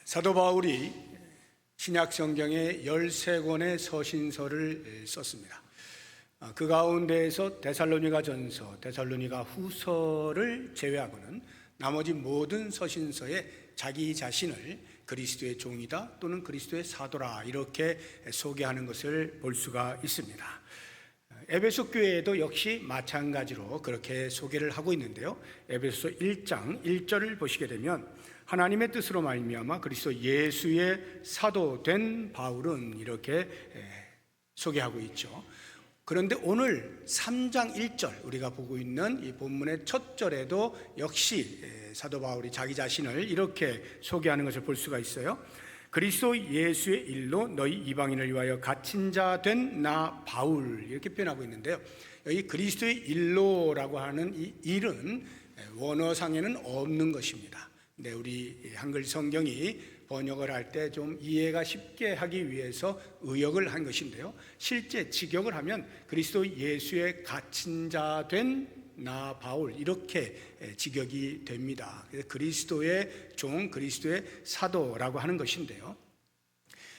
사도 바울이 신약 성경에 13권의 서신서를 썼습니다. 그 가운데에서 데살로니가 전서, 데살로니가 후서를 제외하고는 나머지 모든 서신서에 자기 자신을 그리스도의 종이다 또는 그리스도의 사도라 이렇게 소개하는 것을 볼 수가 있습니다. 에베소 교회에도 역시 마찬가지로 그렇게 소개를 하고 있는데요. 에베소 1장 1절을 보시게 되면 하나님의 뜻으로 말미암아 그리스도 예수의 사도된 바울은 이렇게 소개하고 있죠. 그런데 오늘 3장 1절 우리가 보고 있는 이 본문의 첫 절에도 역시 사도 바울이 자기 자신을 이렇게 소개하는 것을 볼 수가 있어요. 그리스도 예수의 일로 너희 이방인을 위하여 갇힌 자 된 나 바울 이렇게 표현하고 있는데요. 여기 그리스도의 일로라고 하는 이 일은 원어상에는 없는 것입니다. 근데 우리 한글 성경이 번역을 할 때 좀 이해가 쉽게 하기 위해서 의역을 한 것인데요. 실제 직역을 하면 그리스도 예수의 갇힌 자 된 나 바울 이렇게 직역이 됩니다. 그래서 그리스도의 종, 그리스도의 사도라고 하는 것인데요.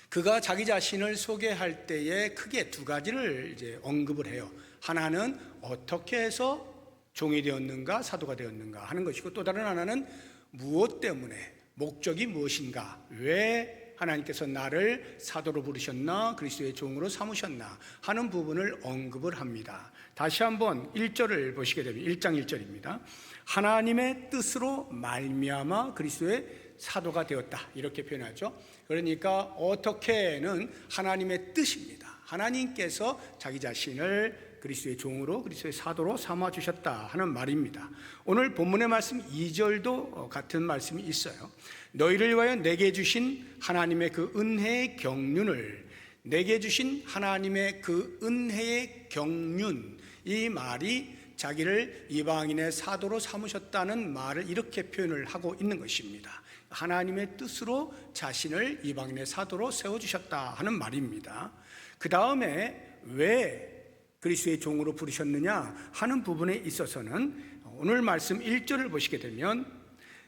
그가 자기 자신을 소개할 때에 크게 두 가지를 이제 언급을 해요. 하나는 어떻게 해서 종이 되었는가, 사도가 되었는가 하는 것이고, 또 다른 하나는 무엇 때문에, 목적이 무엇인가, 왜 하나님께서 나를 사도로 부르셨나, 그리스도의 종으로 삼으셨나 하는 부분을 언급을 합니다. 다시 한번 1절을 보시게 되면 1장 1절입니다. 하나님의 뜻으로 말미암아 그리스도의 사도가 되었다 이렇게 표현하죠. 그러니까 어떻게는 하나님의 뜻입니다. 하나님께서 자기 자신을 그리스도의 종으로, 그리스도의 사도로 삼아주셨다 하는 말입니다. 오늘 본문의 말씀 2절도 같은 말씀이 있어요. 너희를 위하여 내게 주신 하나님의 그 은혜의 경륜을, 내게 주신 하나님의 그 은혜의 경륜, 이 말이 자기를 이방인의 사도로 삼으셨다는 말을 이렇게 표현을 하고 있는 것입니다. 하나님의 뜻으로 자신을 이방인의 사도로 세워주셨다 하는 말입니다. 그 다음에 왜 그리스도의 종으로 부르셨느냐 하는 부분에 있어서는 오늘 말씀 1절을 보시게 되면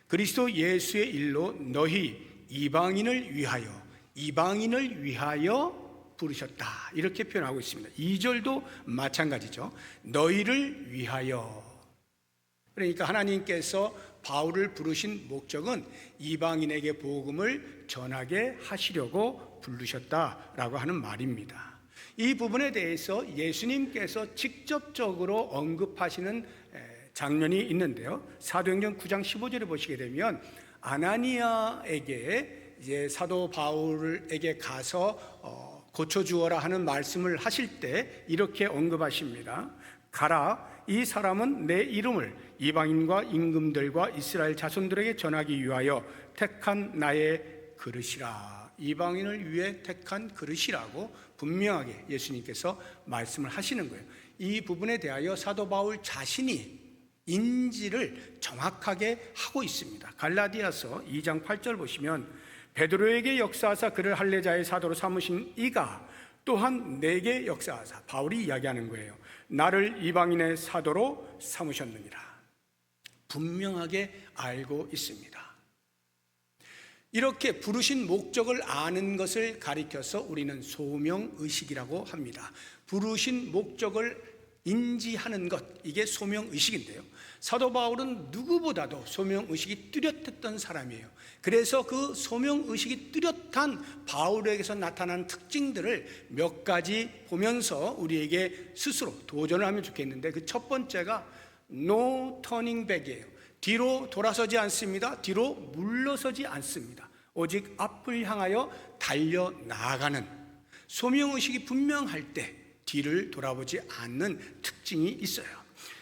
그리스도 예수의 일로 너희 이방인을 위하여 부르셨다 이렇게 표현하고 있습니다. 2절도 마찬가지죠. 너희를 위하여. 그러니까 하나님께서 바울을 부르신 목적은 이방인에게 복음을 전하게 하시려고 부르셨다라고 하는 말입니다. 이 부분에 대해서 예수님께서 직접적으로 언급하시는 장면이 있는데요. 사도행전 9장 15절에 보시게 되면 아나니아에게 이제 사도 바울에게 가서 고쳐주어라 하는 말씀을 하실 때 이렇게 언급하십니다. 가라, 이 사람은 내 이름을 이방인과 임금들과 이스라엘 자손들에게 전하기 위하여 택한 나의 그릇이라. 이방인을 위해 택한 그릇이라고 분명하게 예수님께서 말씀을 하시는 거예요. 이 부분에 대하여 사도 바울 자신이 인지를 정확하게 하고 있습니다. 갈라디아서 2장 8절 보시면 베드로에게 역사하사 그를 할례자의 사도로 삼으신 이가 또한 내게 역사하사, 바울이 이야기하는 거예요. 나를 이방인의 사도로 삼으셨느니라. 분명하게 알고 있습니다. 이렇게 부르신 목적을 아는 것을 가리켜서 우리는 소명의식이라고 합니다. 부르신 목적을 인지하는 것, 이게 소명의식인데요. 사도 바울은 누구보다도 소명의식이 뚜렷했던 사람이에요. 그래서 그 소명의식이 뚜렷한 바울에게서 나타난 특징들을 몇 가지 보면서 우리에게 스스로 도전을 하면 좋겠는데, 그 첫 번째가 No turning back이에요. 뒤로 돌아서지 않습니다. 뒤로 물러서지 않습니다. 오직 앞을 향하여 달려나가는, 소명의식이 분명할 때 뒤를 돌아보지 않는 특징이 있어요.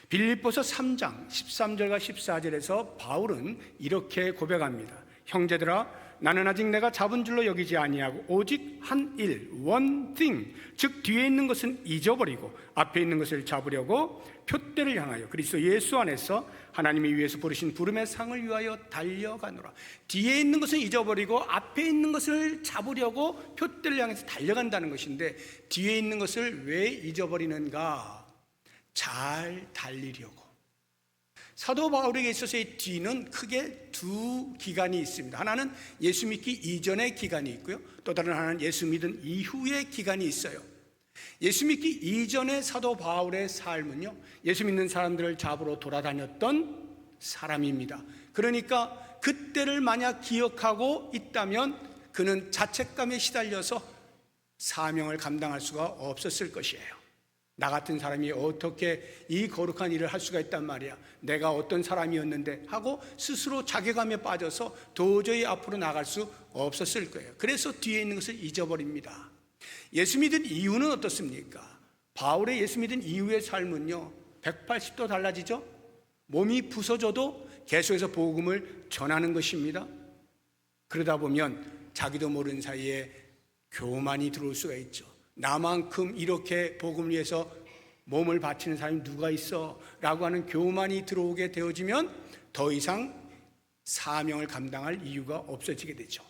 빌립보서 3장 13절과 14절에서 바울은 이렇게 고백합니다. 형제들아, 나는 아직 내가 잡은 줄로 여기지 아니하고 오직 한 일, one thing, 즉 뒤에 있는 것은 잊어버리고 앞에 있는 것을 잡으려고 표대를 향하여 그리스도 예수 안에서 하나님이 위에서 부르신 부름의 상을 위하여 달려가노라. 뒤에 있는 것은 잊어버리고 앞에 있는 것을 잡으려고 표대를 향해서 달려간다는 것인데, 뒤에 있는 것을 왜 잊어버리는가? 잘 달리려고, 사도 바울에게 있어서의 뒤는 크게 두 기간이 있습니다. 하나는 예수 믿기 이전의 기간이 있고요, 또 다른 하나는 예수 믿은 이후의 기간이 있어요. 예수 믿기 이전의 사도 바울의 삶은요, 예수 믿는 사람들을 잡으러 돌아다녔던 사람입니다. 그러니까 그때를 만약 기억하고 있다면 그는 자책감에 시달려서 사명을 감당할 수가 없었을 것이에요. 나 같은 사람이 어떻게 이 거룩한 일을 할 수가 있단 말이야, 내가 어떤 사람이었는데 하고 스스로 자괴감에 빠져서 도저히 앞으로 나갈 수 없었을 거예요. 그래서 뒤에 있는 것을 잊어버립니다. 예수 믿은 이유는 어떻습니까? 바울의 예수 믿은 이후의 삶은요, 180도 달라지죠. 몸이 부서져도 계속해서 복음을 전하는 것입니다. 그러다 보면 자기도 모르는 사이에 교만이 들어올 수가 있죠. 나만큼 이렇게 복음을 위해서 몸을 바치는 사람이 누가 있어? 라고 하는 교만이 들어오게 되어지면 더 이상 사명을 감당할 이유가 없어지게 되죠.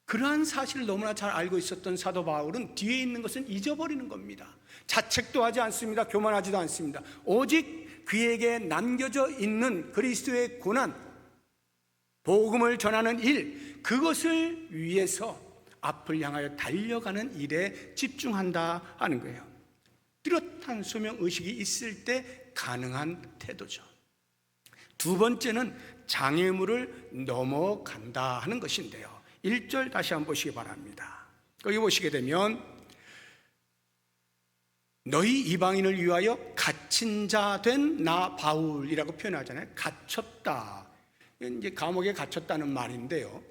그러한 사실을 너무나 잘 알고 있었던 사도 바울은 뒤에 있는 것은 잊어버리는 겁니다. 자책도 하지 않습니다. 교만하지도 않습니다. 오직 그에게 남겨져 있는 그리스도의 고난, 복음을 전하는 일, 그것을 위해서 앞을 향하여 달려가는 일에 집중한다 하는 거예요. 뚜렷한 소명의식이 있을 때 가능한 태도죠. 두 번째는 장애물을 넘어간다 하는 것인데요, 1절 다시 한번 보시기 바랍니다. 거기 보시게 되면 너희 이방인을 위하여 갇힌 자 된 나 바울이라고 표현하잖아요. 갇혔다, 이제 감옥에 갇혔다는 말인데요,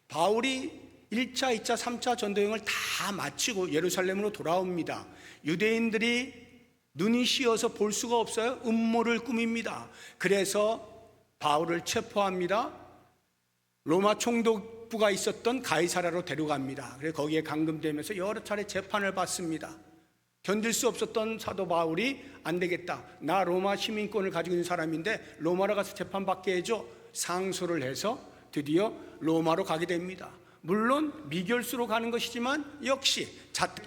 바울이 1차, 2차, 3차 전도여행을 다 마치고 예루살렘으로 돌아옵니다. 유대인들이 눈이 씌어서 볼 수가 없어요. 음모를 꾸밉니다. 그래서 바울을 체포합니다. 로마 총독부가 있었던 가이사라로 데려갑니다. 그래서 거기에 감금되면서 여러 차례 재판을 받습니다. 견딜 수 없었던 사도 바울이 안 되겠다, 나 로마 시민권을 가지고 있는 사람인데 로마로 가서 재판받게 해줘. 상소를 해서 드디어 로마로 가게 됩니다. 물론 미결수로 가는 것이지만 역시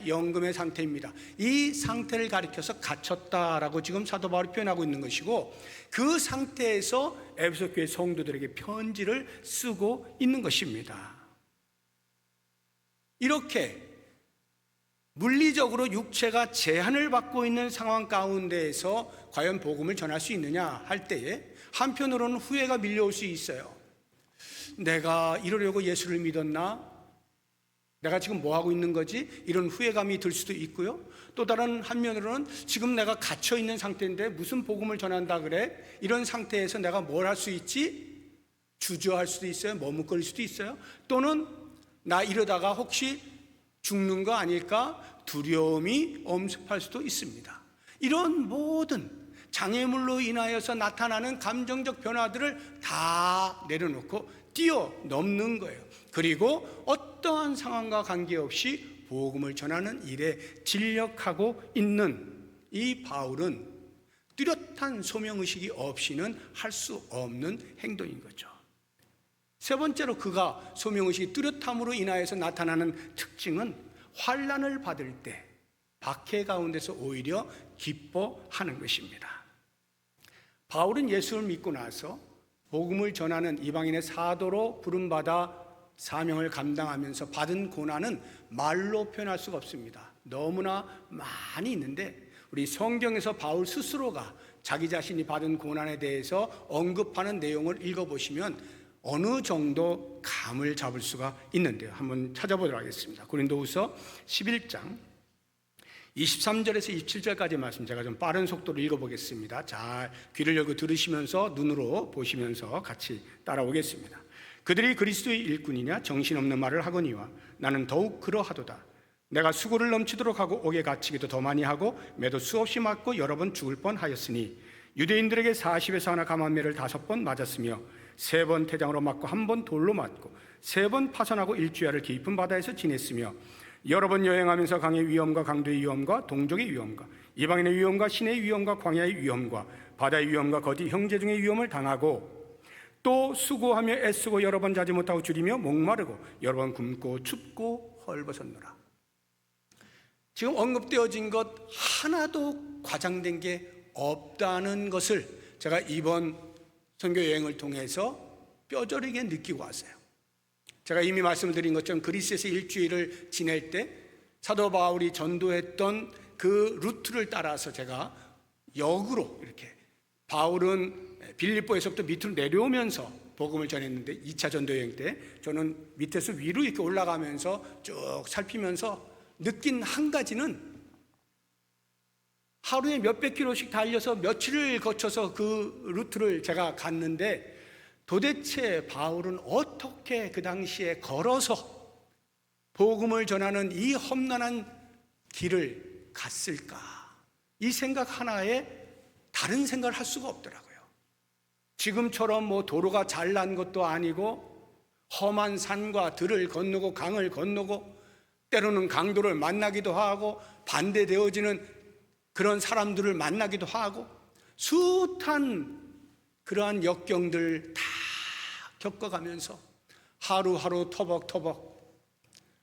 연금의 상태입니다. 이 상태를 가리켜서 갇혔다라고 지금 사도 바울이 표현하고 있는 것이고, 그 상태에서 에베소 교회 성도들에게 편지를 쓰고 있는 것입니다. 이렇게 물리적으로 육체가 제한을 받고 있는 상황 가운데에서 과연 복음을 전할 수 있느냐 할 때에 한편으로는 후회가 밀려올 수 있어요. 내가 이러려고 예수를 믿었나? 내가 지금 뭐 하고 있는 거지? 이런 후회감이 들 수도 있고요. 또 다른 한면으로는 지금 내가 갇혀 있는 상태인데 무슨 복음을 전한다 그래? 이런 상태에서 내가 뭘 할 수 있지? 주저할 수도 있어요. 머뭇거릴 수도 있어요. 또는 나 이러다가 혹시 죽는 거 아닐까? 두려움이 엄습할 수도 있습니다. 이런 모든 장애물로 인하여서 나타나는 감정적 변화들을 다 내려놓고 뛰어넘는 거예요. 그리고 어떠한 상황과 관계없이 복음을 전하는 일에 진력하고 있는 이 바울은 뚜렷한 소명의식이 없이는 할 수 없는 행동인 거죠. 세 번째로 그가 소명의식이 뚜렷함으로 인하여서 나타나는 특징은 환난을 받을 때 박해 가운데서 오히려 기뻐하는 것입니다. 바울은 예수를 믿고 나서 복음을 전하는 이방인의 사도로 부름받아 사명을 감당하면서 받은 고난은 말로 표현할 수가 없습니다. 너무나 많이 있는데 우리 성경에서 바울 스스로가 자기 자신이 받은 고난에 대해서 언급하는 내용을 읽어보시면 어느 정도 감을 잡을 수가 있는데요, 한번 찾아보도록 하겠습니다. 고린도후서 11장 23절에서 27절까지 말씀, 제가 좀 빠른 속도로 읽어보겠습니다. 잘 귀를 열고 들으시면서 눈으로 보시면서 같이 따라오겠습니다. 그들이 그리스도의 일꾼이냐 정신없는 말을 하거니와 나는 더욱 그러하도다. 내가 수고를 넘치도록 하고 옥에 갇히기도 더 많이 하고 매도 수없이 맞고 여러 번 죽을 뻔하였으니 유대인들에게 40에서 하나 감한매를 5번 맞았으며 3번 태장으로 맞고 1번 돌로 맞고 3번 파선하고 일주야를 깊은 바다에서 지냈으며 여러 번 여행하면서 강의 위험과 강도의 위험과 동족의 위험과 이방인의 위험과 신의 위험과 광야의 위험과 바다의 위험과 거짓 형제 중의 위험을 당하고 또 수고하며 애쓰고 여러 번 자지 못하고 줄이며 목마르고 여러 번 굶고 춥고 헐벗었노라. 지금 언급되어진 것 하나도 과장된 게 없다는 것을 제가 이번 선교 여행을 통해서 뼈저리게 느끼고 왔어요. 제가 이미 말씀드린 것처럼 그리스에서 일주일을 지낼 때 사도 바울이 전도했던 그 루트를 따라서 제가 역으로 이렇게, 바울은 빌립보에서부터 밑으로 내려오면서 복음을 전했는데 2차 전도 여행 때 저는 밑에서 위로 이렇게 올라가면서 쭉 살피면서 느낀 한 가지는, 하루에 몇백 킬로씩 달려서 며칠을 거쳐서 그 루트를 제가 갔는데 도대체 바울은 어떻게 그 당시에 걸어서 복음을 전하는 이 험난한 길을 갔을까? 이 생각 하나에 다른 생각을 할 수가 없더라고요. 지금처럼 뭐 도로가 잘난 것도 아니고 험한 산과 들을 건너고 강을 건너고 때로는 강도를 만나기도 하고 반대되어지는 그런 사람들을 만나기도 하고 숱한 그러한 역경들 다 겪어가면서 하루하루 터벅터벅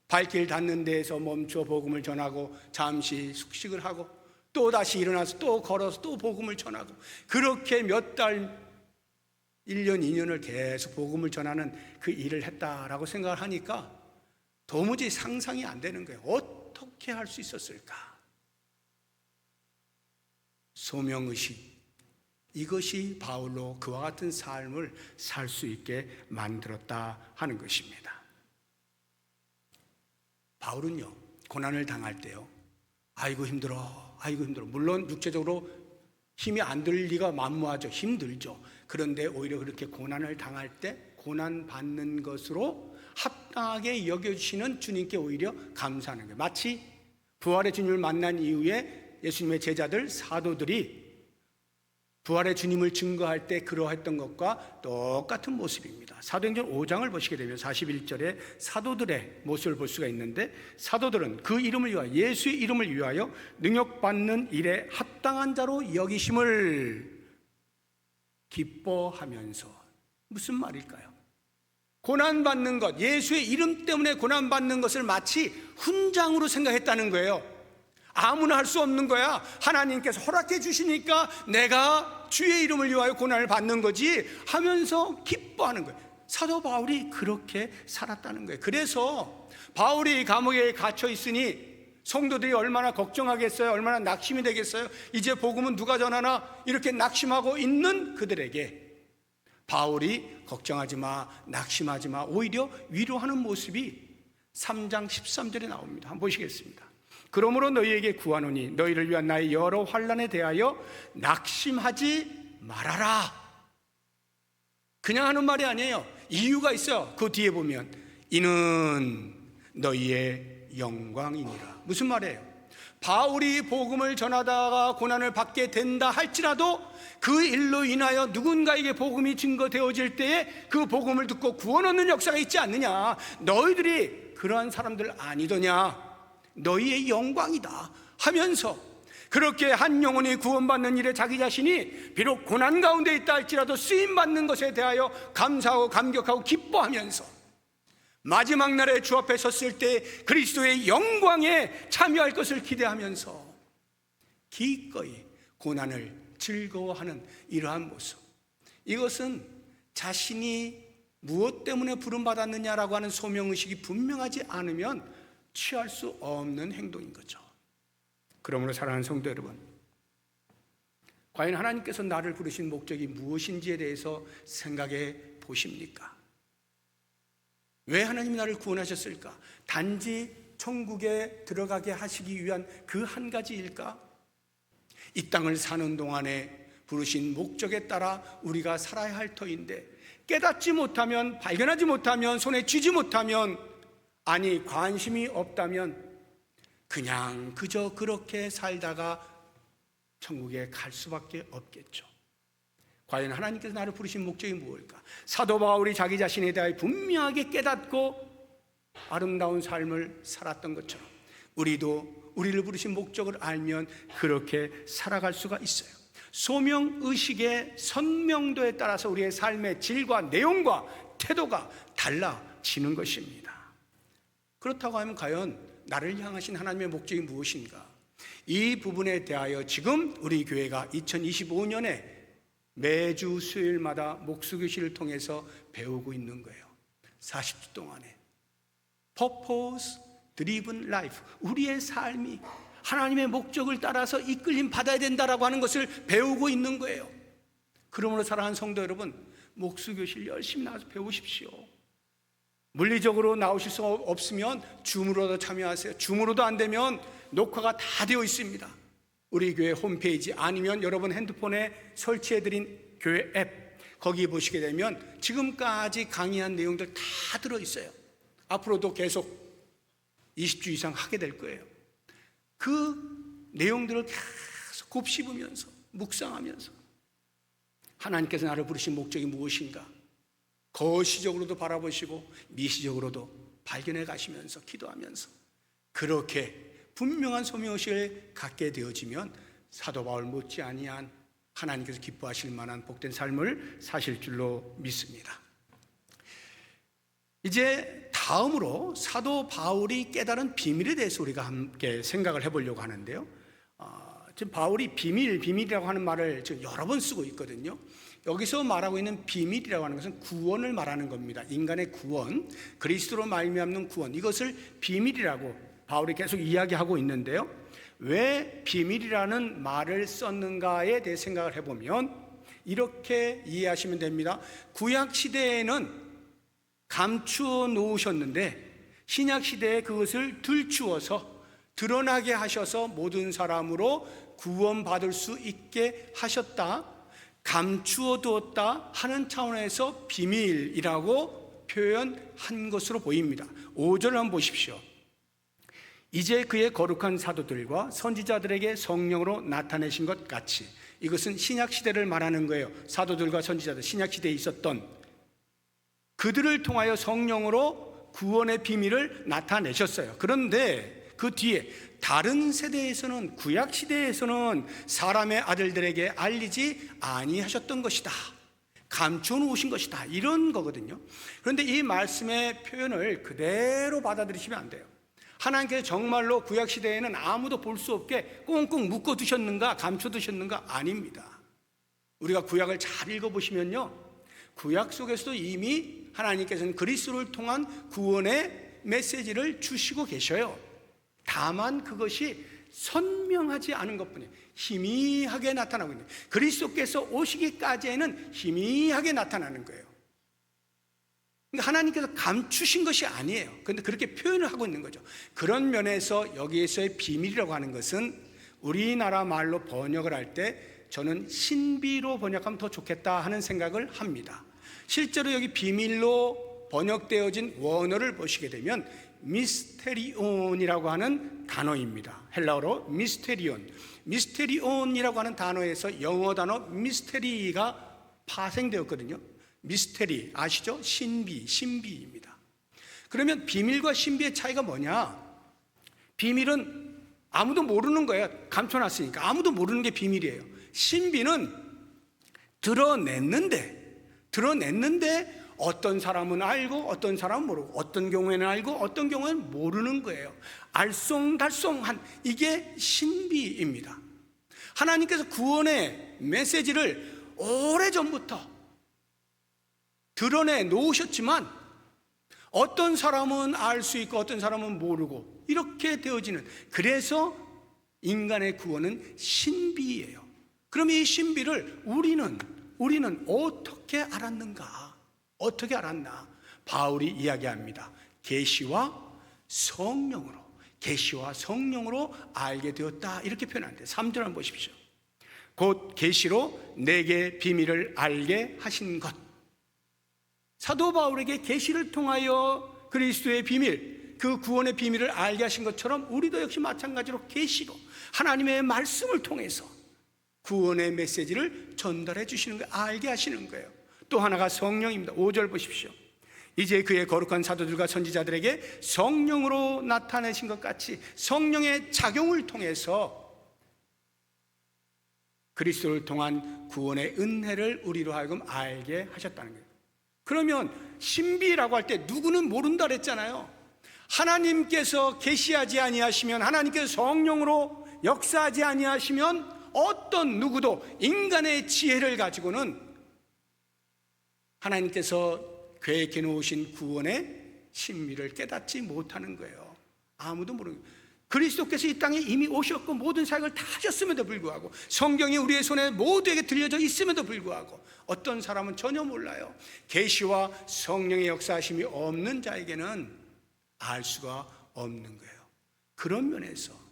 발길 닿는 데에서 멈춰 복음을 전하고 잠시 숙식을 하고 또 다시 일어나서 또 걸어서 또 복음을 전하고, 그렇게 몇 달, 1년, 2년을 계속 복음을 전하는 그 일을 했다라고 생각을 하니까 도무지 상상이 안 되는 거예요. 어떻게 할 수 있었을까? 소명의식, 이것이 바울로 그와 같은 삶을 살 수 있게 만들었다 하는 것입니다. 바울은요, 고난을 당할 때요, 아이고 힘들어, 아이고 힘들어. 물론 육체적으로 힘이 안 들 리가 만무하죠. 힘들죠. 그런데 오히려 그렇게 고난을 당할 때 고난 받는 것으로 합당하게 여겨주시는 주님께 오히려 감사하는 거예요. 마치 부활의 주님을 만난 이후에 예수님의 제자들, 사도들이 부활의 주님을 증거할 때 그러했던 것과 똑같은 모습입니다. 사도행전 5장을 보시게 되면 41절에 사도들의 모습을 볼 수가 있는데, 사도들은 그 이름을 위하여, 예수의 이름을 위하여 능력받는 일에 합당한 자로 여기심을 기뻐하면서. 무슨 말일까요? 고난받는 것, 예수의 이름 때문에 고난받는 것을 마치 훈장으로 생각했다는 거예요. 아무나 할 수 없는 거야. 하나님께서 허락해 주시니까 내가 주의 이름을 위하여 고난을 받는 거지 하면서 기뻐하는 거예요. 사도 바울이 그렇게 살았다는 거예요. 그래서 바울이 감옥에 갇혀 있으니 성도들이 얼마나 걱정하겠어요? 얼마나 낙심이 되겠어요? 이제 복음은 누가 전하나? 이렇게 낙심하고 있는 그들에게 바울이 걱정하지 마, 낙심하지 마, 오히려 위로하는 모습이 3장 13절에 나옵니다. 한번 보시겠습니다. 그러므로 너희에게 구하노니 너희를 위한 나의 여러 환난에 대하여 낙심하지 말아라. 그냥 하는 말이 아니에요. 이유가 있어요. 그 뒤에 보면 이는 너희의 영광이니라. 무슨 말이에요? 바울이 복음을 전하다가 고난을 받게 된다 할지라도 그 일로 인하여 누군가에게 복음이 증거되어질 때에 그 복음을 듣고 구원 얻는 역사가 있지 않느냐. 너희들이 그러한 사람들 아니더냐. 너희의 영광이다 하면서 그렇게 한 영혼이 구원받는 일에 자기 자신이 비록 고난 가운데 있다 할지라도 쓰임받는 것에 대하여 감사하고 감격하고 기뻐하면서 마지막 날에 주 앞에 섰을 때 그리스도의 영광에 참여할 것을 기대하면서 기꺼이 고난을 즐거워하는 이러한 모습, 이것은 자신이 무엇 때문에 부름받았느냐라고 하는 소명의식이 분명하지 않으면 취할 수 없는 행동인 거죠. 그러므로 사랑하는 성도 여러분, 과연 하나님께서 나를 부르신 목적이 무엇인지에 대해서 생각해 보십니까? 왜 하나님이 나를 구원하셨을까? 단지 천국에 들어가게 하시기 위한 그 한 가지일까? 이 땅을 사는 동안에 부르신 목적에 따라 우리가 살아야 할 터인데 깨닫지 못하면, 발견하지 못하면, 손에 쥐지 못하면, 아니 관심이 없다면 그냥 그저 그렇게 살다가 천국에 갈 수밖에 없겠죠. 과연 하나님께서 나를 부르신 목적이 무엇일까? 사도 바울이 자기 자신에 대해 분명하게 깨닫고 아름다운 삶을 살았던 것처럼 우리도 우리를 부르신 목적을 알면 그렇게 살아갈 수가 있어요. 소명의식의 선명도에 따라서 우리의 삶의 질과 내용과 태도가 달라지는 것입니다. 그렇다고 하면 과연 나를 향하신 하나님의 목적이 무엇인가? 이 부분에 대하여 지금 우리 교회가 2025년에 매주 수요일마다 목수교실을 통해서 배우고 있는 거예요. 40주 동안에 Purpose Driven Life, 우리의 삶이 하나님의 목적을 따라서 이끌림 받아야 된다라고 하는 것을 배우고 있는 거예요. 그러므로 사랑하는 성도 여러분, 목수교실 열심히 나와서 배우십시오. 물리적으로 나오실 수 없으면 줌으로도 참여하세요. 줌으로도 안 되면 녹화가 다 되어 있습니다. 우리 교회 홈페이지 아니면 여러분 핸드폰에 설치해드린 교회 앱, 거기 보시게 되면 지금까지 강의한 내용들 다 들어있어요. 앞으로도 계속 20주 이상 하게 될 거예요. 그 내용들을 계속 곱씹으면서 묵상하면서 하나님께서 나를 부르신 목적이 무엇인가 거시적으로도 바라보시고 미시적으로도 발견해 가시면서 기도하면서 그렇게 분명한 소명의식을 갖게 되어지면 사도 바울 못지 아니한 하나님께서 기뻐하실 만한 복된 삶을 사실 줄로 믿습니다. 이제 다음으로 사도 바울이 깨달은 비밀에 대해서 우리가 함께 생각을 해보려고 하는데요. 지금 바울이 비밀이라고 하는 말을 지금 여러 번 쓰고 있거든요. 여기서 말하고 있는 비밀이라고 하는 것은 구원을 말하는 겁니다. 인간의 구원, 그리스도로 말미암는 구원, 이것을 비밀이라고 바울이 계속 이야기하고 있는데요. 왜 비밀이라는 말을 썼는가에 대해 생각을 해보면 이렇게 이해하시면 됩니다. 구약 시대에는 감추어 놓으셨는데 신약 시대에 그것을 들추어서 드러나게 하셔서 모든 사람으로 구원받을 수 있게 하셨다, 감추어 두었다 하는 차원에서 비밀이라고 표현한 것으로 보입니다. 5절을 한번 보십시오. 이제 그의 거룩한 사도들과 선지자들에게 성령으로 나타내신 것 같이, 이것은 신약 시대를 말하는 거예요. 사도들과 선지자들, 신약 시대에 있었던 그들을 통하여 성령으로 구원의 비밀을 나타내셨어요. 그런데 그 뒤에 다른 세대에서는, 구약 시대에서는 사람의 아들들에게 알리지 아니하셨던 것이다, 감춰 놓으신 것이다, 이런 거거든요. 그런데 이 말씀의 표현을 그대로 받아들이시면 안 돼요. 하나님께서 정말로 구약 시대에는 아무도 볼 수 없게 꽁꽁 묶어 두셨는가, 감춰 두셨는가? 아닙니다. 우리가 구약을 잘 읽어보시면요, 구약 속에서도 이미 하나님께서는 그리스도를 통한 구원의 메시지를 주시고 계셔요. 다만 그것이 선명하지 않은 것뿐이에요. 희미하게 나타나고 있는, 그리스도께서 오시기까지에는 희미하게 나타나는 거예요. 그러니까 하나님께서 감추신 것이 아니에요. 그런데 그렇게 표현을 하고 있는 거죠. 그런 면에서 여기에서의 비밀이라고 하는 것은 우리나라 말로 번역을 할 때 저는 신비로 번역하면 더 좋겠다 하는 생각을 합니다. 실제로 여기 비밀로 번역되어진 원어를 보시게 되면 미스테리온이라고 하는 단어입니다. 헬라어로 미스테리온이라고 하는 단어에서 영어 단어 미스테리가 파생되었거든요. 미스테리 아시죠? 신비입니다. 그러면 비밀과 신비의 차이가 뭐냐? 비밀은 아무도 모르는 거예요. 감춰놨으니까 아무도 모르는 게 비밀이에요. 신비는 드러냈는데 어떤 사람은 알고 어떤 사람은 모르고, 어떤 경우에는 알고 어떤 경우에는 모르는 거예요. 알쏭달쏭한, 이게 신비입니다. 하나님께서 구원의 메시지를 오래전부터 드러내 놓으셨지만 어떤 사람은 알 수 있고 어떤 사람은 모르고, 이렇게 되어지는, 그래서 인간의 구원은 신비예요. 그럼 이 신비를 우리는 어떻게 알았는가? 어떻게 알았나? 바울이 이야기합니다. 계시와 성령으로 알게 되었다, 이렇게 표현하는데 3절 한번 보십시오. 곧 계시로 내게 비밀을 알게 하신 것. 사도 바울에게 계시를 통하여 그리스도의 비밀, 그 구원의 비밀을 알게 하신 것처럼 우리도 역시 마찬가지로 계시로 하나님의 말씀을 통해서 구원의 메시지를 전달해 주시는 거예요. 알게 하시는 거예요. 또 하나가 성령입니다. 5절 보십시오. 이제 그의 거룩한 사도들과 선지자들에게 성령으로 나타내신 것 같이 성령의 작용을 통해서 그리스도를 통한 구원의 은혜를 우리로 하여금 알게 하셨다는 거예요. 그러면 신비라고 할 때 누구는 모른다 그랬잖아요. 하나님께서 계시하지 아니하시면, 하나님께서 성령으로 역사하지 아니하시면 어떤 누구도 인간의 지혜를 가지고는 하나님께서 계획해 놓으신 구원의 신비를 깨닫지 못하는 거예요. 아무도 모르는 거예요. 그리스도께서 이 땅에 이미 오셨고 모든 사역을 다 하셨음에도 불구하고, 성경이 우리의 손에 모두에게 들려져 있음에도 불구하고 어떤 사람은 전혀 몰라요. 계시와 성령의 역사하심이 없는 자에게는 알 수가 없는 거예요. 그런 면에서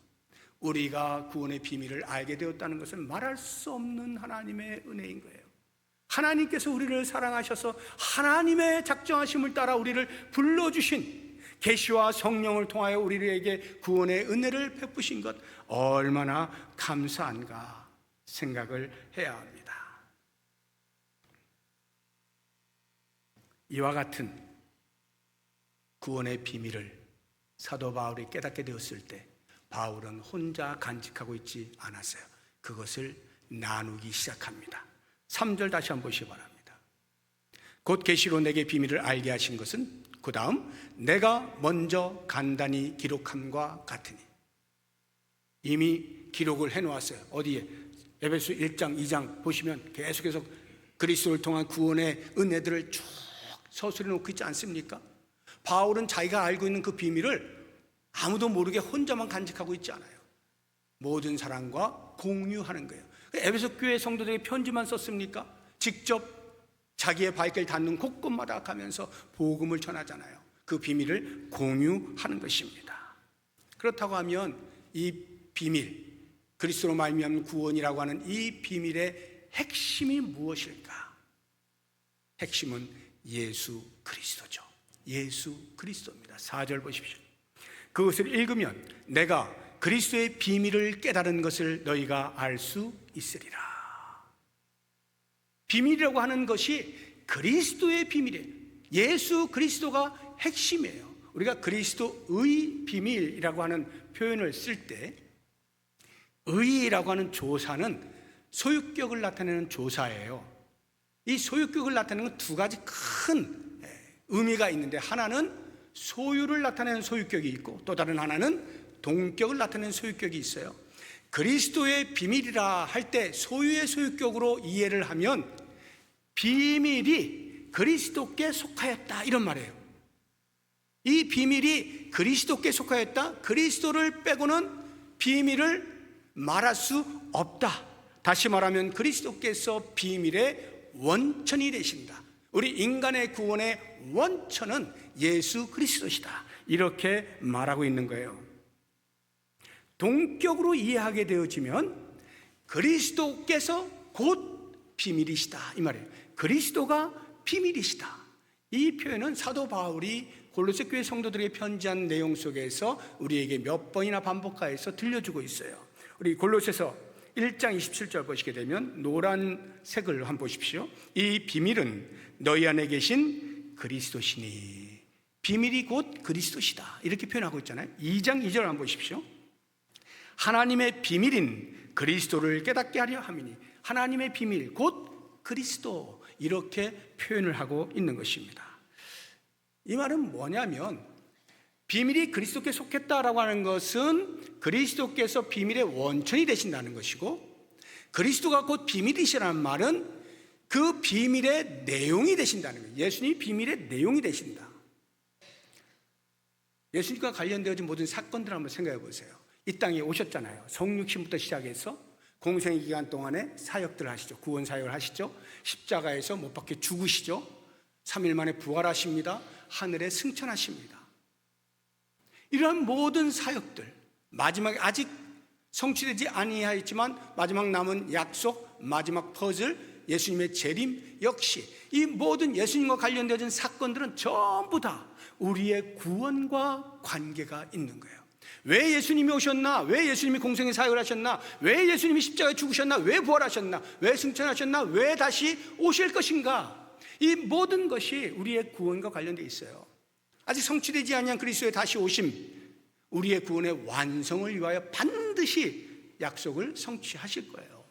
우리가 구원의 비밀을 알게 되었다는 것은 말할 수 없는 하나님의 은혜인 거예요. 하나님께서 우리를 사랑하셔서 하나님의 작정하심을 따라 우리를 불러주신, 계시와 성령을 통하여 우리에게 구원의 은혜를 베푸신 것, 얼마나 감사한가 생각을 해야 합니다. 이와 같은 구원의 비밀을 사도 바울이 깨닫게 되었을 때 바울은 혼자 간직하고 있지 않았어요. 그것을 나누기 시작합니다. 3절 다시 한번 보시기 바랍니다. 곧 계시로 내게 비밀을 알게 하신 것은 그 다음 내가 먼저 간단히 기록함과 같으니. 이미 기록을 해놓았어요. 어디에? 에베소 1장 2장 보시면 계속해서 그리스도를 통한 구원의 은혜들을 쭉 서술해 놓고 있지 않습니까? 바울은 자기가 알고 있는 그 비밀을 아무도 모르게 혼자만 간직하고 있지 않아요. 모든 사람과 공유하는 거예요. 에베소 교회 성도들에게 편지만 썼습니까? 직접 자기의 발길 닿는 곳곳마다 가면서 복음을 전하잖아요. 그 비밀을 공유하는 것입니다. 그렇다고 하면 이 비밀, 그리스도로 말미암은 구원이라고 하는 이 비밀의 핵심이 무엇일까? 핵심은 예수 그리스도죠. 예수 그리스도입니다. 4절 보십시오. 그것을 읽으면 내가 그리스도의 비밀을 깨달은 것을 너희가 알 수 있으리라. 비밀이라고 하는 것이 그리스도의 비밀이에요. 예수 그리스도가 핵심이에요. 우리가 그리스도의 비밀이라고 하는 표현을 쓸 때, 의라고 하는 조사는 소유격을 나타내는 조사예요. 이 소유격을 나타내는 두 가지 큰 의미가 있는데, 하나는 소유를 나타내는 소유격이 있고 또 다른 하나는 동격을 나타내는 소유격이 있어요. 그리스도의 비밀이라 할 때 소유의 소유격으로 이해를 하면 비밀이 그리스도께 속하였다, 이런 말이에요. 이 비밀이 그리스도께 속하였다, 그리스도를 빼고는 비밀을 말할 수 없다. 다시 말하면 그리스도께서 비밀의 원천이 되신다. 우리 인간의 구원의 원천은 예수 그리스도시다, 이렇게 말하고 있는 거예요. 동격으로 이해하게 되어지면 그리스도께서 곧 비밀이시다, 이 말이에요. 그리스도가 비밀이시다. 이 표현은 사도 바울이 골로새 교회 성도들에게 편지한 내용 속에서 우리에게 몇 번이나 반복하여서 들려주고 있어요. 우리 골로새서 1장 27절 보시게 되면 노란색을 한번 보십시오. 이 비밀은 너희 안에 계신 그리스도시니. 비밀이 곧 그리스도시다, 이렇게 표현하고 있잖아요. 2장 2절 한번 보십시오. 하나님의 비밀인 그리스도를 깨닫게 하려 함이니. 하나님의 비밀 곧 그리스도, 이렇게 표현을 하고 있는 것입니다. 이 말은 뭐냐면, 비밀이 그리스도께 속했다라고 하는 것은 그리스도께서 비밀의 원천이 되신다는 것이고, 그리스도가 곧 비밀이시라는 말은 그 비밀의 내용이 되신다는 거예요. 예수님이 비밀의 내용이 되신다. 예수님과 관련되어진 모든 사건들을 한번 생각해 보세요. 이 땅에 오셨잖아요. 성육신부터 시작해서 공생의 기간 동안에 사역들을 하시죠. 구원 사역을 하시죠. 십자가에서 못 박혀 죽으시죠. 3일 만에 부활하십니다. 하늘에 승천하십니다. 이러한 모든 사역들, 마지막에 아직 성취되지 아니하였지만 마지막 남은 약속, 마지막 퍼즐, 예수님의 재림, 역시 이 모든 예수님과 관련되어진 사건들은 전부 다 우리의 구원과 관계가 있는 거예요. 왜 예수님이 오셨나? 왜 예수님이 공생의 사역을 하셨나? 왜 예수님이 십자가에 죽으셨나? 왜 부활하셨나? 왜 승천하셨나? 왜 다시 오실 것인가? 이 모든 것이 우리의 구원과 관련되어 있어요. 아직 성취되지 아니한 그리스도의 다시 오심, 우리의 구원의 완성을 위하여 반드시 약속을 성취하실 거예요.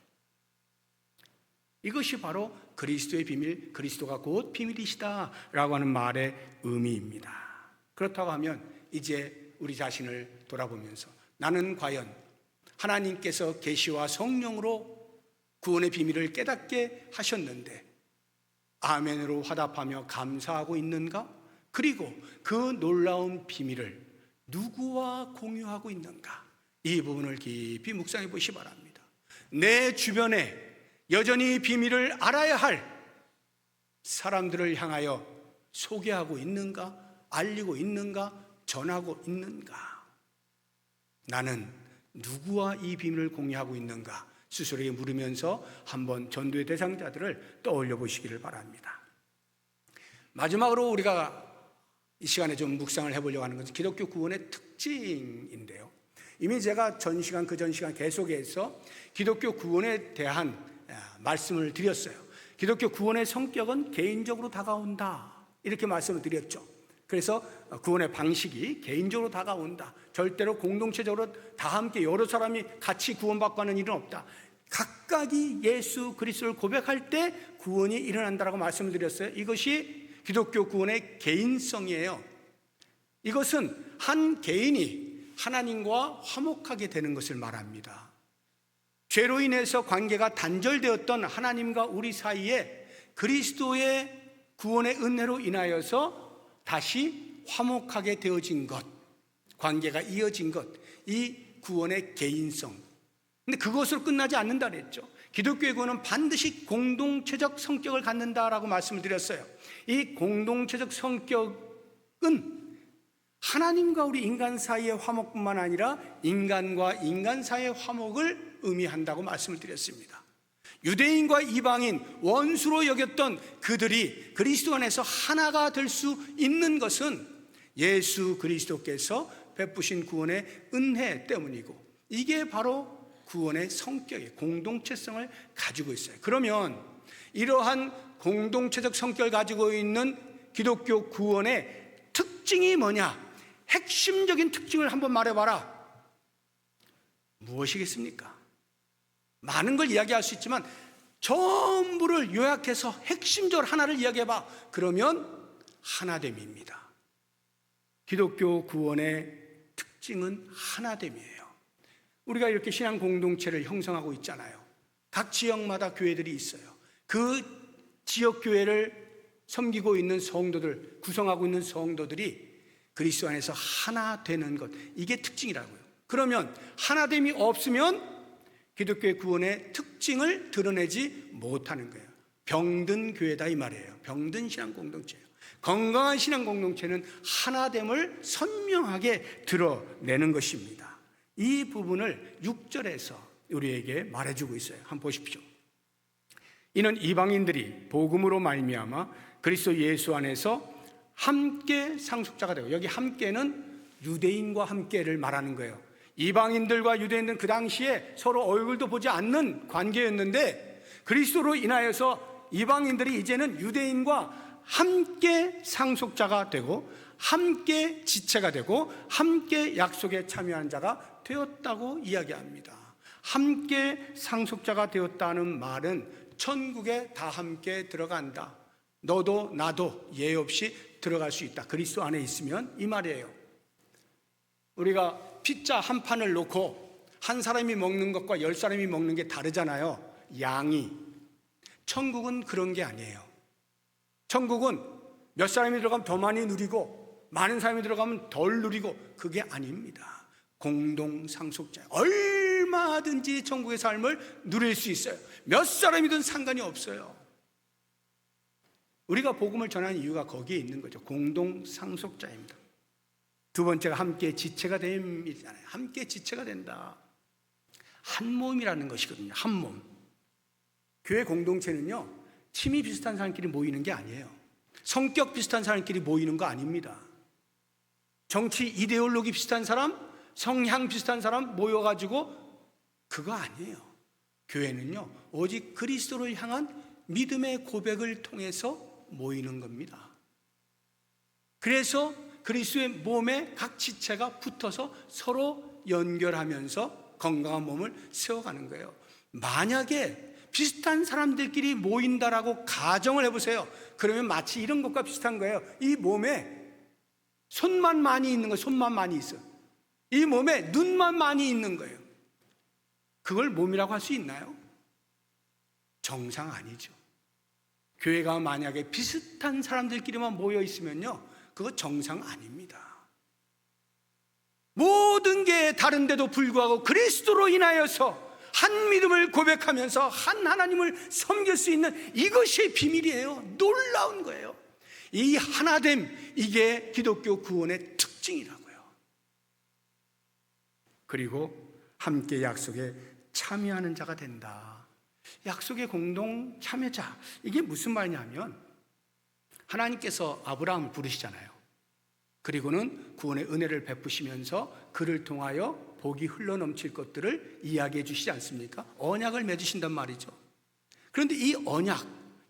이것이 바로 그리스도의 비밀, 그리스도가 곧 비밀이시다라고 하는 말의 의미입니다. 그렇다고 하면 이제 우리 자신을 돌아보면서 나는 과연 하나님께서 계시와 성령으로 구원의 비밀을 깨닫게 하셨는데 아멘으로 화답하며 감사하고 있는가? 그리고 그 놀라운 비밀을 누구와 공유하고 있는가? 이 부분을 깊이 묵상해 보시기 바랍니다. 내 주변에 여전히 비밀을 알아야 할 사람들을 향하여 소개하고 있는가? 알리고 있는가? 전하고 있는가? 나는 누구와 이 비밀을 공유하고 있는가? 스스로에게 물으면서 한번 전도의 대상자들을 떠올려 보시기를 바랍니다. 마지막으로 우리가 이 시간에 좀 묵상을 해보려고 하는 것은 기독교 구원의 특징인데요. 이미 제가 전 시간 계속해서 기독교 구원에 대한 말씀을 드렸어요. 기독교 구원의 성격은 개인적으로 다가온다, 이렇게 말씀을 드렸죠. 그래서 구원의 방식이 개인적으로 다가온다, 절대로 공동체적으로 다 함께 여러 사람이 같이 구원받고 하는 일은 없다, 각각이 예수 그리스도를 고백할 때 구원이 일어난다라고 말씀을 드렸어요. 이것이 기독교 구원의 개인성이에요. 이것은 한 개인이 하나님과 화목하게 되는 것을 말합니다. 죄로 인해서 관계가 단절되었던 하나님과 우리 사이에 그리스도의 구원의 은혜로 인하여서 다시 화목하게 되어진 것, 관계가 이어진 것, 이 구원의 개인성. 근데 그것으로 끝나지 않는다 그랬죠. 기독교의 구원은 반드시 공동체적 성격을 갖는다라고 말씀을 드렸어요. 이 공동체적 성격은 하나님과 우리 인간 사이의 화목뿐만 아니라 인간과 인간 사이의 화목을 의미한다고 말씀을 드렸습니다. 유대인과 이방인, 원수로 여겼던 그들이 그리스도 안에서 하나가 될 수 있는 것은 예수 그리스도께서 베푸신 구원의 은혜 때문이고, 이게 바로 구원의 성격의 공동체성을 가지고 있어요. 그러면 이러한 공동체적 성격을 가지고 있는 기독교 구원의 특징이 뭐냐? 핵심적인 특징을 한번 말해봐라. 무엇이겠습니까? 많은 걸 이야기할 수 있지만 전부를 요약해서 핵심적으로 하나를 이야기해봐. 그러면 하나됨입니다. 기독교 구원의 특징은 하나됨이에요. 우리가 이렇게 신앙 공동체를 형성하고 있잖아요. 각 지역마다 교회들이 있어요. 그 지역 교회를 섬기고 있는 성도들, 구성하고 있는 성도들이 그리스도 안에서 하나 되는 것, 이게 특징이라고요. 그러면 하나됨이 없으면 기독교의 구원의 특징을 드러내지 못하는 거예요. 병든 교회다 이 말이에요. 병든 신앙 공동체예요. 건강한 신앙 공동체는 하나됨을 선명하게 드러내는 것입니다. 이 부분을 6절에서 우리에게 말해주고 있어요. 한번 보십시오. 이는 이방인들이 복음으로 말미암아 그리스도 예수 안에서 함께 상속자가 되고, 여기 함께는 유대인과 함께를 말하는 거예요. 이방인들과 유대인들은 그 당시에 서로 얼굴도 보지 않는 관계였는데 그리스도로 인하여서 이방인들이 이제는 유대인과 함께 상속자가 되고 함께 지체가 되고 함께 약속에 참여한 자가 되었다고 이야기합니다. 함께 상속자가 되었다는 말은 천국에 다 함께 들어간다, 너도 나도 예외 없이 들어갈 수 있다, 그리스도 안에 있으면, 이 말이에요. 우리가 피자 한 판을 놓고 한 사람이 먹는 것과 10사람이 먹는 게 다르잖아요. 양이. 천국은 그런 게 아니에요. 천국은 몇 사람이 들어가면 더 많이 누리고 많은 사람이 들어가면 덜 누리고, 그게 아닙니다. 공동상속자, 얼마든지 천국의 삶을 누릴 수 있어요. 몇 사람이든 상관이 없어요. 우리가 복음을 전하는 이유가 거기에 있는 거죠. 공동상속자입니다. 두 번째가 함께 지체가 됨이잖아요. 함께 지체가 된다. 한 몸이라는 것이거든요. 한 몸. 교회 공동체는요, 취미 비슷한 사람끼리 모이는 게 아니에요. 성격 비슷한 사람끼리 모이는 거 아닙니다. 정치 이데올로기 비슷한 사람, 성향 비슷한 사람 모여가지고, 그거 아니에요. 교회는요, 오직 그리스도를 향한 믿음의 고백을 통해서 모이는 겁니다. 그래서 그리스도의 몸에 각 지체가 붙어서 서로 연결하면서 건강한 몸을 세워가는 거예요. 만약에 비슷한 사람들끼리 모인다라고 가정을 해보세요. 그러면 마치 이런 것과 비슷한 거예요. 이 몸에 손만 많이 있는 거예요. 손만 많이 있어요. 이 몸에 눈만 많이 있는 거예요. 그걸 몸이라고 할 수 있나요? 정상 아니죠. 교회가 만약에 비슷한 사람들끼리만 모여 있으면요, 그거 정상 아닙니다. 모든 게 다른데도 불구하고 그리스도로 인하여서 한 믿음을 고백하면서 한 하나님을 섬길 수 있는 이것이 비밀이에요. 놀라운 거예요. 이 하나됨, 이게 기독교 구원의 특징이라고요. 그리고 함께 약속에 참여하는 자가 된다. 약속의 공동 참여자, 이게 무슨 말이냐면 하나님께서 아브라함을 부르시잖아요. 그리고는 구원의 은혜를 베푸시면서 그를 통하여 복이 흘러넘칠 것들을 이야기해 주시지 않습니까? 언약을 맺으신단 말이죠. 그런데 이 언약,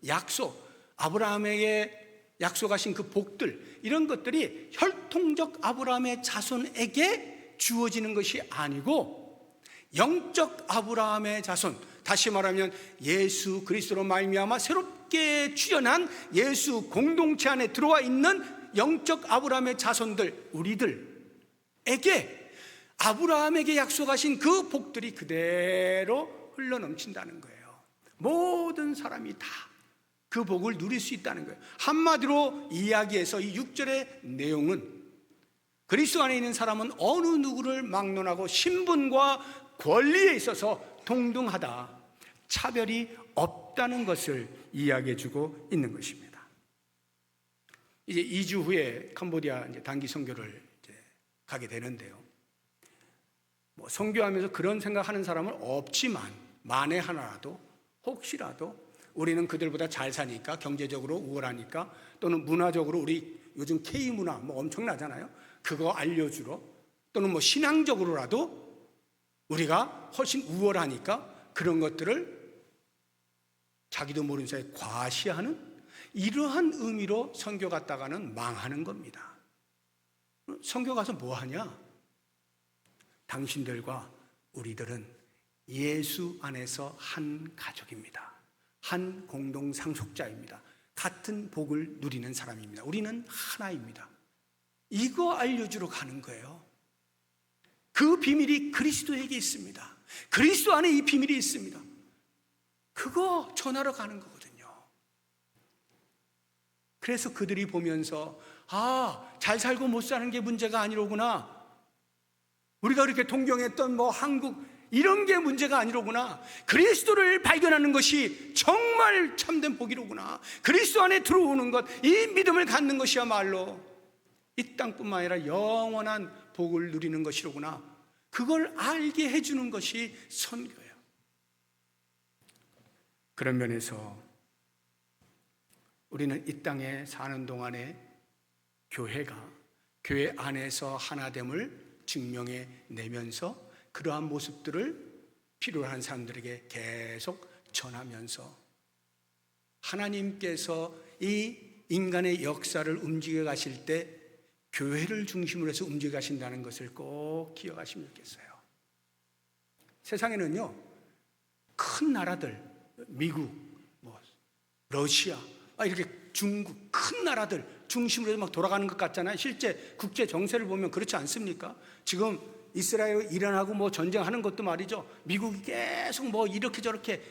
약속, 아브라함에게 약속하신 그 복들, 이런 것들이 혈통적 아브라함의 자손에게 주어지는 것이 아니고 영적 아브라함의 자손, 다시 말하면 예수 그리스도로 말미암아 새롭게 출현한 예수 공동체 안에 들어와 있는 영적 아브라함의 자손들, 우리들에게 아브라함에게 약속하신 그 복들이 그대로 흘러넘친다는 거예요. 모든 사람이 다 그 복을 누릴 수 있다는 거예요. 한마디로 이야기해서 이 6절의 내용은 그리스도 안에 있는 사람은 어느 누구를 막론하고 신분과 권리에 있어서 동등하다, 차별이 없다는 것을 이야기해 주고 있는 것입니다. 이제 2주 후에 캄보디아 단기 선교를 가게 되는데요, 선교하면서 그런 생각하는 사람은 없지만 만에 하나라도, 혹시라도 우리는 그들보다 잘 사니까, 경제적으로 우월하니까, 또는 문화적으로 우리 요즘 K문화 엄청나잖아요. 그거 알려주러, 또는 신앙적으로라도 우리가 훨씬 우월하니까 그런 것들을 자기도 모르는 사이에 과시하는 이러한 의미로 선교 갔다가는 망하는 겁니다. 선교 가서 뭐 하냐? 당신들과 우리들은 예수 안에서 한 가족입니다. 한 공동 상속자입니다. 같은 복을 누리는 사람입니다. 우리는 하나입니다. 이거 알려주러 가는 거예요. 그 비밀이 그리스도에게 있습니다. 그리스도 안에 이 비밀이 있습니다. 그거 전하러 가는 거거든요. 그래서 그들이 보면서 잘 살고 못 사는 게 문제가 아니로구나, 우리가 그렇게 동경했던 한국 이런 게 문제가 아니로구나, 그리스도를 발견하는 것이 정말 참된 복이로구나, 그리스도 안에 들어오는 것, 이 믿음을 갖는 것이야말로 이 땅뿐만 아니라 영원한 복을 누리는 것이로구나, 그걸 알게 해주는 것이 선교예요. 그런 면에서 우리는 이 땅에 사는 동안에 교회가 교회 안에서 하나됨을 증명해 내면서 그러한 모습들을 필요로 하는 사람들에게 계속 전하면서 하나님께서 이 인간의 역사를 움직여 가실 때 교회를 중심으로 해서 움직여 가신다는 것을 꼭 기억하시면 좋겠어요. 세상에는요, 큰 나라들, 미국, 러시아, 이렇게 중국, 큰 나라들 중심으로 해서 돌아가는 것 같잖아요. 실제 국제 정세를 보면 그렇지 않습니까? 지금 이스라엘 이란하고 전쟁하는 것도 말이죠, 미국이 계속 이렇게 저렇게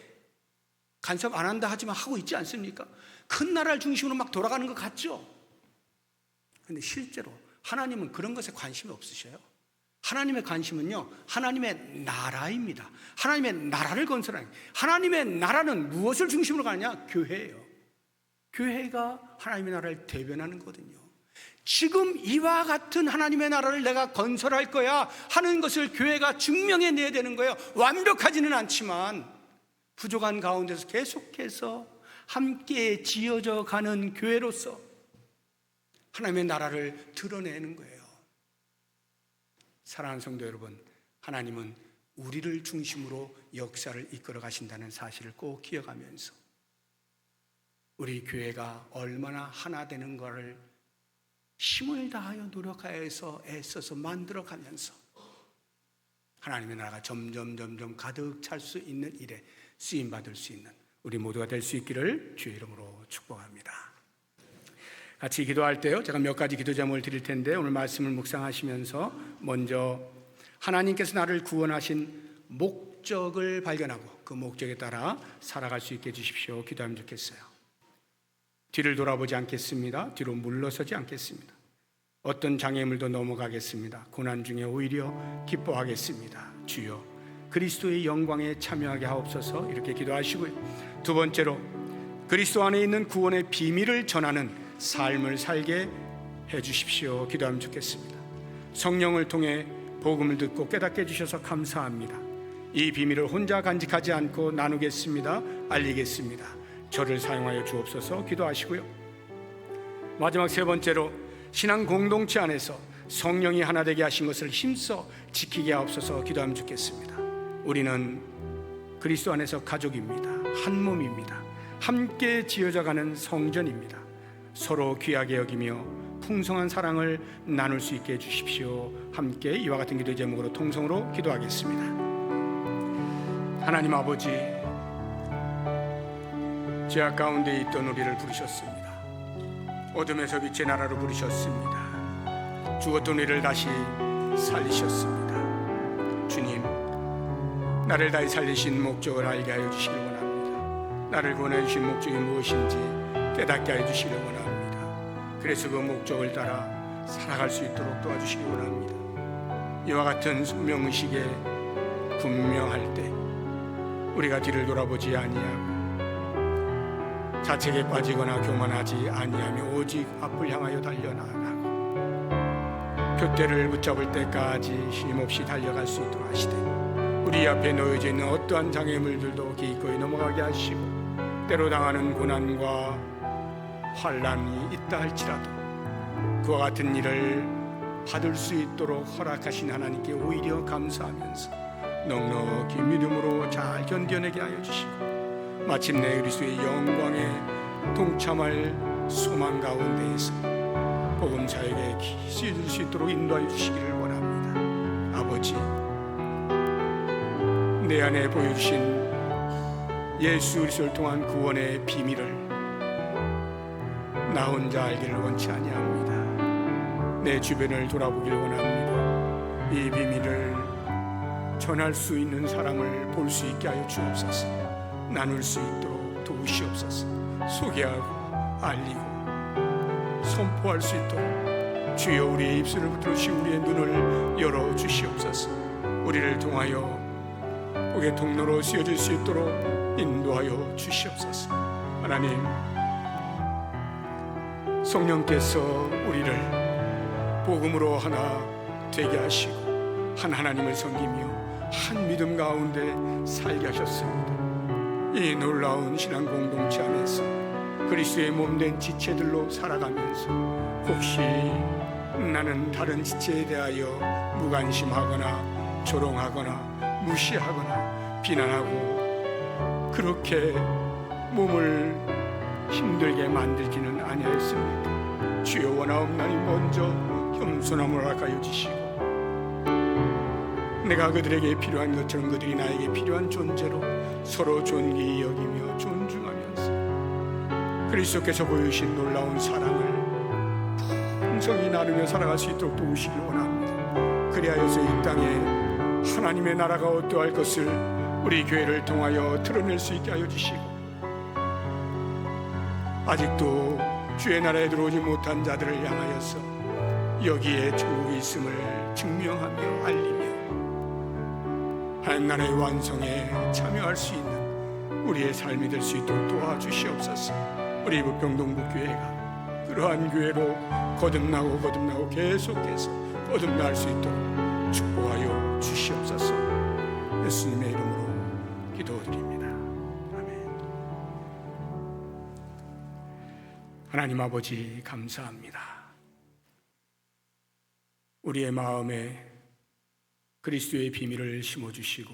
간섭 안 한다 하지만 하고 있지 않습니까? 큰 나라를 중심으로 돌아가는 것 같죠? 그런데 실제로 하나님은 그런 것에 관심이 없으셔요. 하나님의 관심은요, 하나님의 나라입니다. 하나님의 나라를 건설하는, 하나님의 나라는 무엇을 중심으로 가느냐? 교회예요. 교회가 하나님의 나라를 대변하는 거거든요. 지금 이와 같은 하나님의 나라를 내가 건설할 거야 하는 것을 교회가 증명해내야 되는 거예요. 완벽하지는 않지만 부족한 가운데서 계속해서 함께 지어져 가는 교회로서 하나님의 나라를 드러내는 거예요. 사랑하는 성도 여러분, 하나님은 우리를 중심으로 역사를 이끌어 가신다는 사실을 꼭 기억하면서 우리 교회가 얼마나 하나 되는 것을 힘을 다하여 노력하여서 애써서 만들어가면서 하나님의 나라가 점점 가득 찰 수 있는 일에 쓰임받을 수 있는 우리 모두가 될 수 있기를 주의 이름으로 축복합니다. 같이 기도할 때요, 제가 몇 가지 기도 제목을 드릴 텐데 오늘 말씀을 묵상하시면서 먼저 하나님께서 나를 구원하신 목적을 발견하고 그 목적에 따라 살아갈 수 있게 해주십시오. 기도하면 좋겠어요. 뒤를 돌아보지 않겠습니다. 뒤로 물러서지 않겠습니다. 어떤 장애물도 넘어가겠습니다. 고난 중에 오히려 기뻐하겠습니다. 주여, 그리스도의 영광에 참여하게 하옵소서. 이렇게 기도하시고요. 두 번째로, 그리스도 안에 있는 구원의 비밀을 전하는 삶을 살게 해주십시오. 기도하면 좋겠습니다. 성령을 통해 복음을 듣고 깨닫게 해주셔서 감사합니다. 이 비밀을 혼자 간직하지 않고 나누겠습니다. 알리겠습니다. 저를 사용하여 주옵소서. 기도하시고요. 마지막 세 번째로, 신앙 공동체 안에서 성령이 하나 되게 하신 것을 힘써 지키게 하옵소서. 기도하면 좋겠습니다. 우리는 그리스도 안에서 가족입니다. 한 몸입니다. 함께 지어져가는 성전입니다. 서로 귀하게 여기며 풍성한 사랑을 나눌 수 있게 해주십시오. 함께 이와 같은 기도 제목으로 통성으로 기도하겠습니다. 하나님 아버지, 죄악 가운데 있던 우리를 부르셨습니다. 어둠에서 빛의 나라로 부르셨습니다. 죽었던 우리를 다시 살리셨습니다. 주님, 나를 다시 살리신 목적을 알게 하여 주시길 원합니다. 나를 구원해 주신 목적이 무엇인지 깨닫게 하여 주시길 원합니다. 그래서 그 목적을 따라 살아갈 수 있도록 도와주시기 원합니다. 이와 같은 소명의식에 분명할 때 우리가 뒤를 돌아보지 아니하고 자책에 빠지거나 교만하지 아니하며 오직 앞을 향하여 달려나가고 표대를 붙잡을 때까지 쉼없이 달려갈 수 있도록 하시되, 우리 앞에 놓여져 있는 어떠한 장애물들도 기꺼이 넘어가게 하시고, 때로 당하는 고난과 환난이 있다 할지라도 그와 같은 일을 받을 수 있도록 허락하신 하나님께 오히려 감사하면서 넉넉히 믿음으로 잘 견뎌내게 하여 주시고, 마침내 그리스도의 영광에 동참할 소망 가운데에서 복음사에게 쓰여질 수 있도록 인도하여 주시기를 원합니다. 아버지, 내 안에 보여주신 예수 그리스도를 통한 구원의 비밀을 나 혼자 알기를 원치 아니합니다. 내 주변을 돌아보기를 원합니다. 이 비밀을 전할 수 있는 사람을 볼 수 있게 하여 주옵소서. 나눌 수 있도록 도우시옵소서. 소개하고 알리고 선포할 수 있도록 주여 우리의 입술을 붙들으시고 우리의 눈을 열어 주시옵소서. 우리를 통하여 복의 통로로 쓰여질 수 있도록 인도하여 주시옵소서. 하나님, 성령께서 우리를 복음으로 하나 되게 하시고 한 하나님을 섬기며 한 믿음 가운데 살게 하셨습니다. 이 놀라운 신앙 공동체 안에서 그리스도의 몸된 지체들로 살아가면서 혹시 나는 다른 지체에 대하여 무관심하거나 조롱하거나 무시하거나 비난하고 그렇게 몸을 힘들게 만들지는 아니하였습니까? 주여, 원하옵나니 먼저 겸손함을 허락하여 주시고 내가 그들에게 필요한 것처럼 그들이 나에게 필요한 존재로 서로 존귀히 여기며 존중하면서 그리스도께서 보여주신 놀라운 사랑을 풍성히 나누며 살아갈 수 있도록 도우시길 원합니다. 그리하여서 이 땅에 하나님의 나라가 어떠할 것을 우리 교회를 통하여 드러낼 수 있게 하여 주시고, 아직도 주의 나라에 들어오지 못한 자들을 향하여서 여기에 천국이 있음을 증명하며 알리며 하나님 나라의 완성에 참여할 수 있는 우리의 삶이 될 수 있도록 도와주시옵소서. 우리 부평동북교회가 그러한 교회로 거듭나고 계속해서 거듭날 수 있도록 축복하여 주시옵소서. 예수님의 이름으로 기도드립니다. 아멘. 하나님 아버지, 감사합니다. 우리의 마음에 그리스도의 비밀을 심어주시고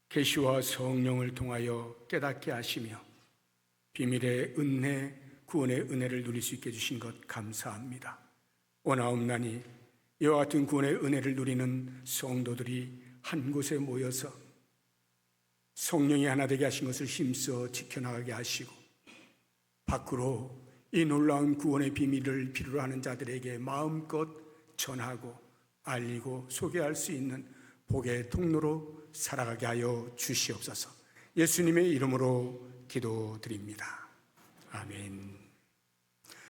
계시와 성령을 통하여 깨닫게 하시며 비밀의 은혜, 구원의 은혜를 누릴 수 있게 해주신 것 감사합니다. 원하옵나니 이와 같은 구원의 은혜를 누리는 성도들이 한 곳에 모여서 성령이 하나 되게 하신 것을 힘써 지켜나가게 하시고 밖으로 이 놀라운 구원의 비밀을 필요로 하는 자들에게 마음껏 전하고 알리고 소개할 수 있는 복의 통로로 살아가게 하여 주시옵소서. 예수님의 이름으로 기도드립니다. 아멘.